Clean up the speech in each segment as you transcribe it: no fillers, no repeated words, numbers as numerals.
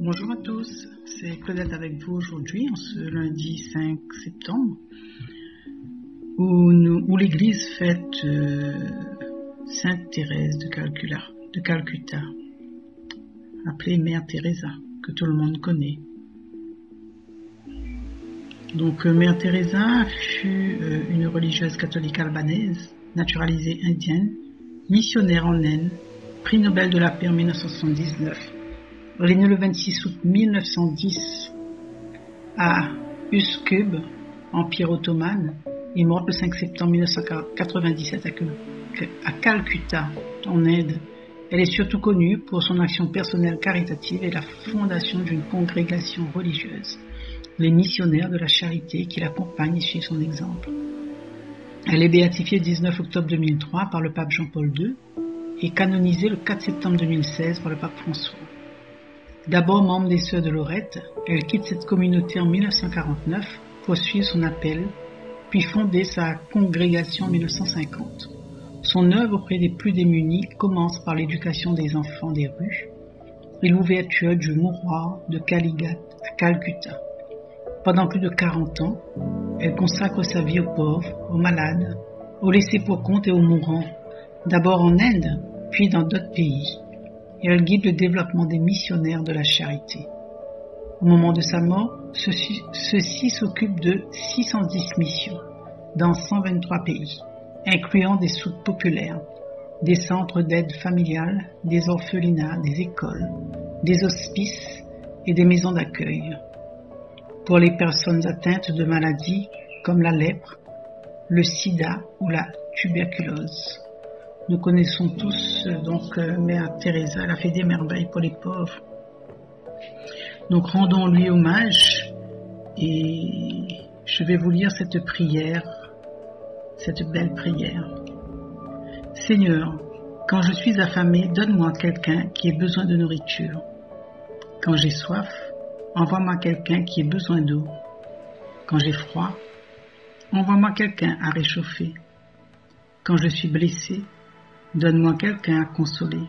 Bonjour à tous, c'est Claudette avec vous aujourd'hui, en ce lundi 5 septembre, où l'Église fête Sainte Thérèse de Calcutta, appelée Mère Teresa, que tout le monde connaît. Donc Mère Teresa fut une religieuse catholique albanaise, naturalisée indienne, missionnaire en Inde, prix Nobel de la paix en 1979. Elle est née le 26 août 1910 à Üsküp, Empire ottoman, et morte le 5 septembre 1997 à Calcutta, en Inde. Elle est surtout connue pour son action personnelle caritative et la fondation d'une congrégation religieuse, les missionnaires de la charité qui l'accompagnent et suivent son exemple. Elle est béatifiée le 19 octobre 2003 par le pape Jean-Paul II et canonisée le 4 septembre 2016 par le pape François. D'abord membre des Sœurs de Lorette, elle quitte cette communauté en 1949 pour suivre son appel, puis fonder sa congrégation en 1950. Son œuvre auprès des plus démunis commence par l'éducation des enfants des rues et l'ouverture du mouroir de Kaligat à Calcutta. Pendant plus de 40 ans, elle consacre sa vie aux pauvres, aux malades, aux laissés pour compte et aux mourants, d'abord en Inde, puis dans d'autres pays. Et elle guide le développement des missionnaires de la charité. Au moment de sa mort, ceux-ci s'occupent de 610 missions dans 123 pays, incluant des soutes populaires, des centres d'aide familiale, des orphelinats, des écoles, des hospices et des maisons d'accueil. Pour les personnes atteintes de maladies comme la lèpre, le sida ou la tuberculose. Nous connaissons tous donc Mère Teresa, elle a fait des merveilles pour les pauvres. Donc rendons-lui hommage et je vais vous lire cette prière, cette belle prière. Seigneur, quand je suis affamé, donne-moi quelqu'un qui ait besoin de nourriture. Quand j'ai soif, envoie-moi quelqu'un qui ait besoin d'eau. Quand j'ai froid, envoie-moi quelqu'un à réchauffer. Quand je suis blessé, donne-moi quelqu'un à consoler.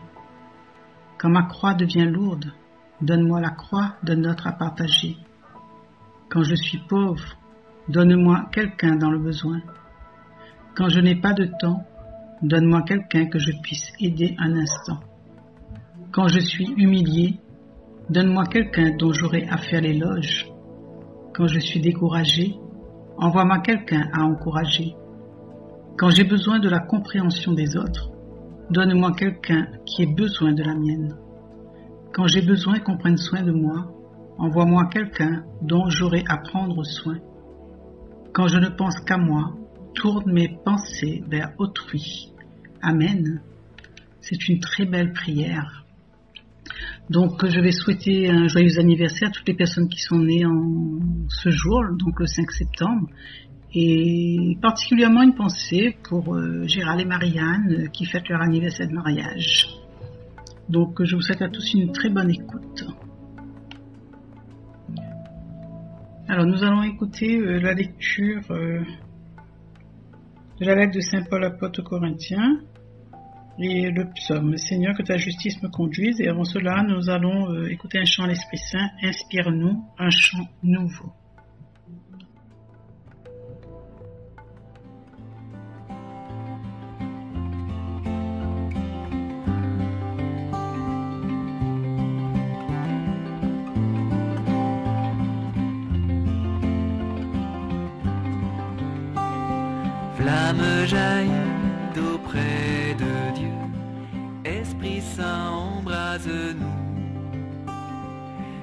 Quand ma croix devient lourde, donne-moi la croix d'un autre à partager. Quand je suis pauvre, donne-moi quelqu'un dans le besoin. Quand je n'ai pas de temps, donne-moi quelqu'un que je puisse aider un instant. Quand je suis humilié, donne-moi quelqu'un dont j'aurai à faire l'éloge. Quand je suis découragé, envoie-moi quelqu'un à encourager. Quand j'ai besoin de la compréhension des autres, donne-moi quelqu'un qui ait besoin de la mienne. Quand j'ai besoin qu'on prenne soin de moi, envoie-moi quelqu'un dont j'aurai à prendre soin. Quand je ne pense qu'à moi, tourne mes pensées vers autrui. Amen. C'est une très belle prière. Donc je vais souhaiter un joyeux anniversaire à toutes les personnes qui sont nées en ce jour, donc le 5 septembre. Et particulièrement une pensée pour Gérald et Marianne qui fêtent leur anniversaire de mariage. Donc je vous souhaite à tous une très bonne écoute. Alors nous allons écouter la lecture de la lettre de Saint Paul apôtre aux Corinthiens et le psaume. Seigneur, que ta justice me conduise. Et avant cela, nous allons écouter un chant à l'Esprit Saint. Inspire-nous un chant nouveau. Flamme jaillit d'auprès de Dieu, Esprit Saint embrase-nous,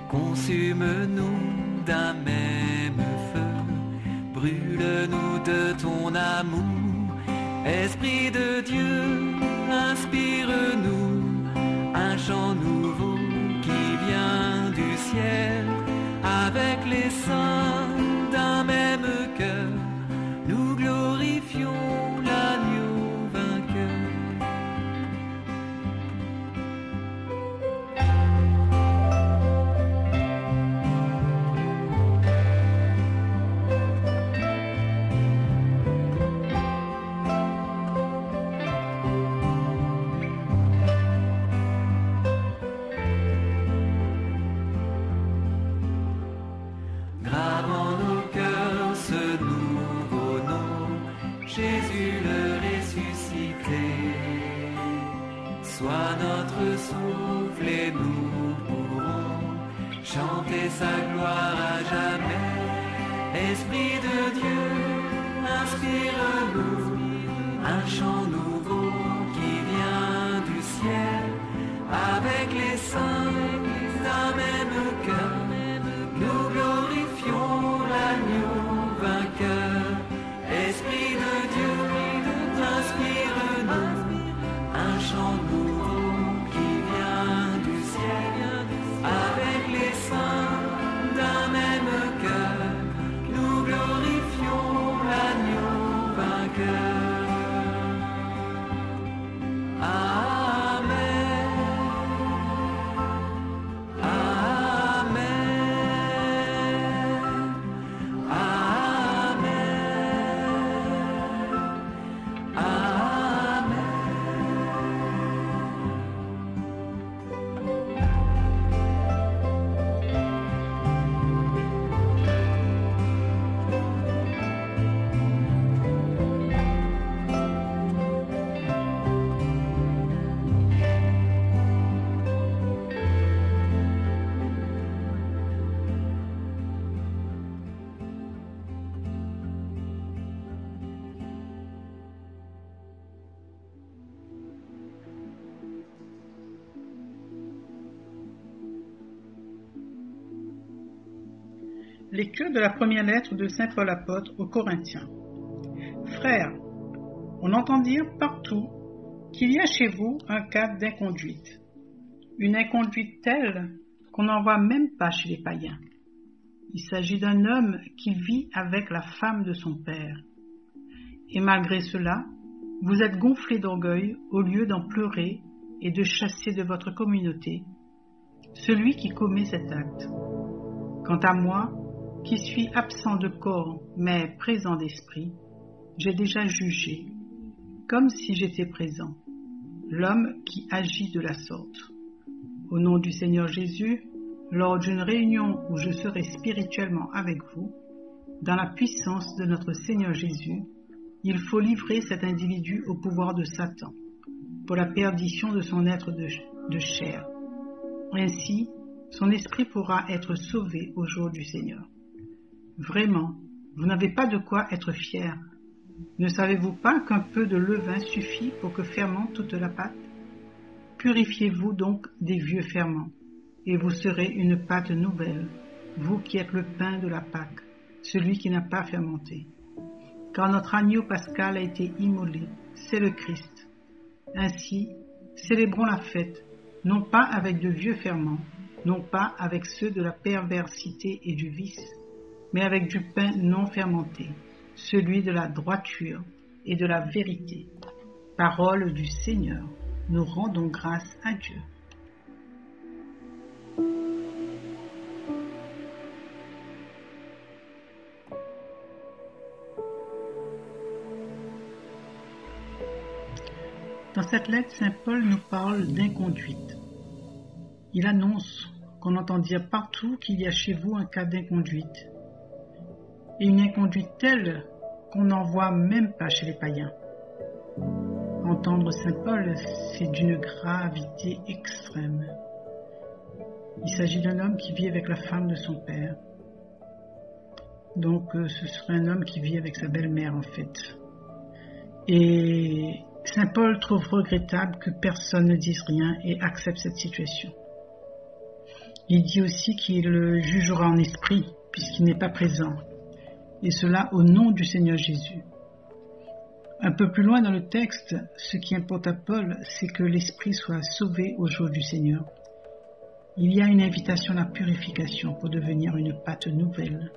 consume-nous d'un même feu, brûle-nous de ton amour, Esprit de Dieu, inspire-nous un chant nouveau qui vient du ciel, avec les saints d'un même cœur. Nous glorifions l'agneau vainqueur. chanter sa gloire à jamais. Esprit de Dieu, inspire-nous un chant nouveau qui vient du ciel. Avec les saints d'un même cœur, nous glorifions l'agneau vainqueur. Esprit de Dieu, inspire-nous un chant nouveau qui vient du ciel. Avec les saints d'un même cœur, nous glorifions l'agneau vainqueur. Amen. Amen. Amen. Amen. Lecture de la première lettre de saint Paul apôtre aux Corinthiens. Frères, on entend dire partout qu'il y a chez vous un cas d'inconduite. Une inconduite telle qu'on n'en voit même pas chez les païens. Il s'agit d'un homme qui vit avec la femme de son père. Et malgré cela, vous êtes gonflés d'orgueil au lieu d'en pleurer et de chasser de votre communauté celui qui commet cet acte. Quant à moi, qui suis absent de corps mais présent d'esprit, j'ai déjà jugé, comme si j'étais présent, l'homme qui agit de la sorte. Au nom du Seigneur Jésus, lors d'une réunion où je serai spirituellement avec vous, dans la puissance de notre Seigneur Jésus, il faut livrer cet individu au pouvoir de Satan, pour la perdition de son être de chair. Ainsi, son esprit pourra être sauvé au jour du Seigneur. Vraiment, vous n'avez pas de quoi être fiers. Ne savez-vous pas qu'un peu de levain suffit pour que fermente toute la pâte? Purifiez-vous donc des vieux ferments, et vous serez une pâte nouvelle, vous qui êtes le pain de la Pâque, celui qui n'a pas fermenté. Car notre agneau pascal a été immolé, c'est le Christ. Ainsi, célébrons la fête, non pas avec de vieux ferments, non pas avec ceux de la perversité et du vice, mais avec du pain non fermenté, celui de la droiture et de la vérité. Parole du Seigneur, nous rendons grâce à Dieu. Dans cette lettre, saint Paul nous parle d'inconduite. Il annonce qu'on entend dire partout qu'il y a chez vous un cas d'inconduite. Et une inconduite telle qu'on n'en voit même pas chez les païens. Entendre saint Paul, c'est d'une gravité extrême. Il s'agit d'un homme qui vit avec la femme de son père. Donc ce serait un homme qui vit avec sa belle-mère en fait. Et saint Paul trouve regrettable que personne ne dise rien et accepte cette situation. Il dit aussi qu'il jugera en esprit puisqu'il n'est pas présent. Et cela au nom du Seigneur Jésus. Un peu plus loin dans le texte, ce qui importe à Paul, c'est que l'esprit soit sauvé au jour du Seigneur. Il y a une invitation à la purification pour devenir une pâte nouvelle.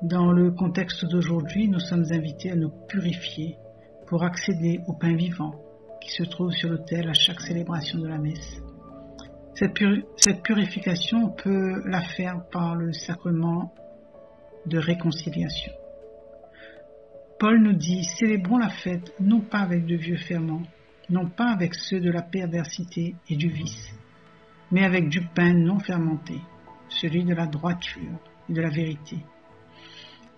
Dans le contexte d'aujourd'hui, nous sommes invités à nous purifier pour accéder au pain vivant qui se trouve sur l'autel à chaque célébration de la messe. Cette purification, on peut la faire par le sacrement de réconciliation. Paul nous dit, célébrons la fête non pas avec de vieux ferments, non pas avec ceux de la perversité et du vice, mais avec du pain non fermenté, celui de la droiture et de la vérité.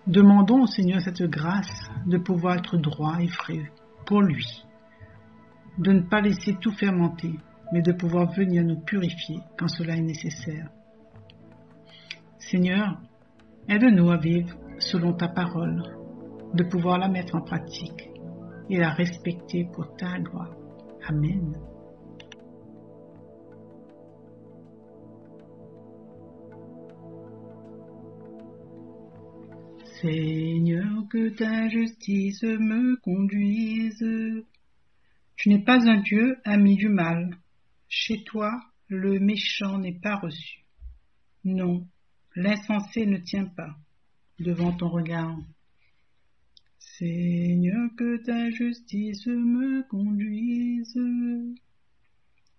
Demandons au Seigneur cette grâce de pouvoir être droit et frais pour lui, de ne pas laisser tout fermenter, mais de pouvoir venir nous purifier quand cela est nécessaire. Seigneur, aide-nous à vivre selon ta parole, de pouvoir la mettre en pratique et la respecter pour ta gloire. Amen. Seigneur, que ta justice me conduise. Tu n'es pas un Dieu ami du mal. Chez toi, le méchant n'est pas reçu. Non, l'insensé ne tient pas devant ton regard. Seigneur, que ta justice me conduise.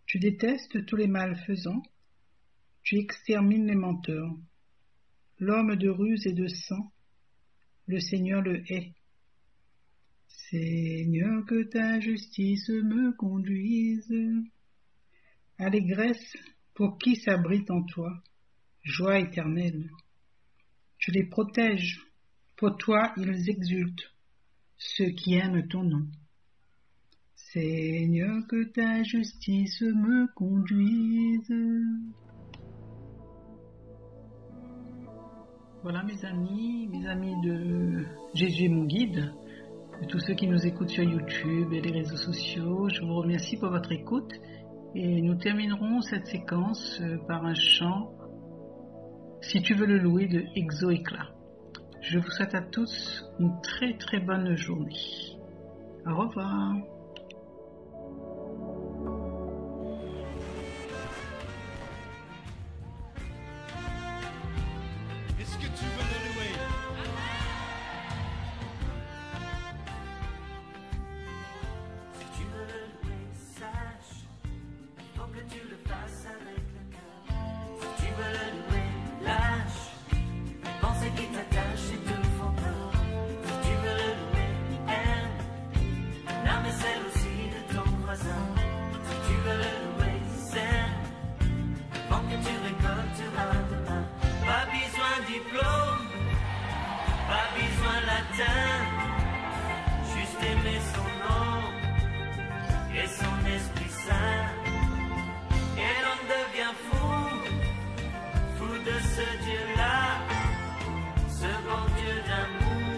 Tu détestes tous les malfaisants. Tu extermines les menteurs. L'homme de ruse et de sang, le Seigneur le hait. Seigneur, que ta justice me conduise. Allégresse pour qui s'abrite en toi, joie éternelle. Tu les protèges, pour toi ils exultent, ceux qui aiment ton nom. Seigneur, que ta justice me conduise. Voilà mes amis de Jésus est mon guide, de tous ceux qui nous écoutent sur YouTube et les réseaux sociaux. Je vous remercie pour votre écoute et nous terminerons cette séquence par un chant « Si tu veux le louer » de Exo-Éclat. Je vous souhaite à tous une très très bonne journée. Au revoir. Est-ce que tu veux le louer? Si tu veux le louer, sache qu'il faut que tu le fasses avec le cœur. Si tu veux le louer, lâche les pensées qui t'attachent et te font peur. Si tu veux le louer, aime l'âme et celle aussi de ton voisin. Si tu veux le louer, sème avant que tu récolteras demain. Pas besoin de diplôme, pas besoin latin, juste aimer son nom et son Esprit Saint. Et l'homme devient fou, fou de ce Dieu-là, ce bon Dieu d'amour,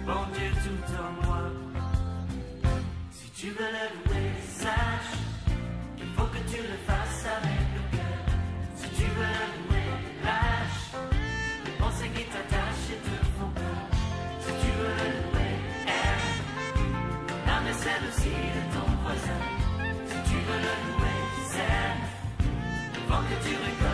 bon Dieu tout en moi. Si tu veux le louer, sache qu'il faut que tu le fasses avec le cœur. Si tu veux le louer, lâche les pensées qui t'attachent et te font peur. Si tu veux le louer, aime l'âme et celle aussi de ton voisin. Si tu veux le louer, sème avant que tu récoltes.